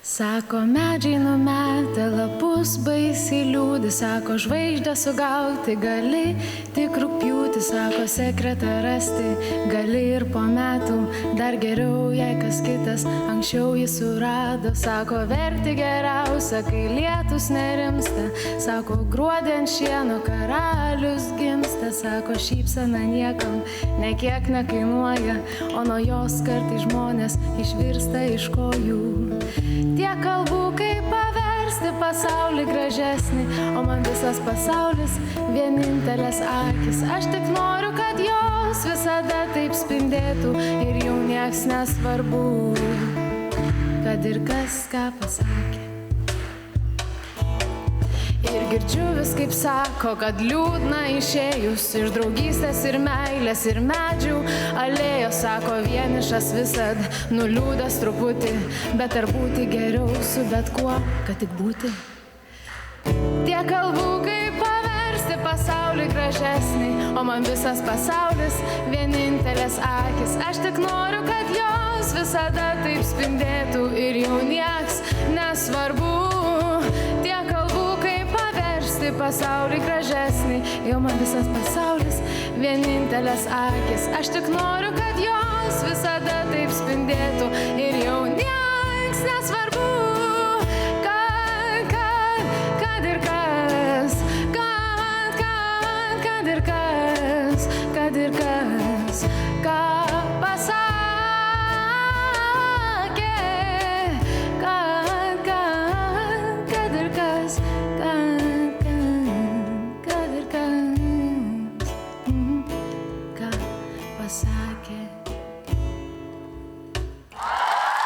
Sako, medžiai numetę lapus baisiai liūdi, sako, žvaigždę sugauti gali tik rugpjūtį, sako, sekretą rasti gali ir po metų, dar geriau, jei kas kitas anksčiau jį surado, sako, verti geriausia, kai lietus nerimsta, sako, gruodį ant šieno karalius gimsta, sako, šypsena niekam nekiek nekainuoja, o nuo jos kartai žmonės išvirsta iš kojų. Tiek kalbų, kaip paversti pasaulį gražesnį, o man visas pasaulis vienintelės akis. Aš tik noriu, kad jos visada taip spindėtų ir jau nieks nesvarbu, kad ir kas ką pasakė. Ir girdžiu vis kaip sako, kad liūdna išėjus iš draugystės ir meilės ir medžių alėjos, sako, vienišas visad nuliūdęs truputį, bet ar būti geriau su bet kuo, kad tik būti. Tiek kalbų, kaip paversti pasaulį gražesnį, o man visas pasaulis vienintelės akis. Aš tik noriu, kad jos visada taip spindėtų ir jau nieks nesvarbu. Tiek kalbų, kaip paversti pasaulį gražesnį, jau man visas pasaulis vienintelės akis. Aš tik noriu, kad jos visada taip spindėtų ir jau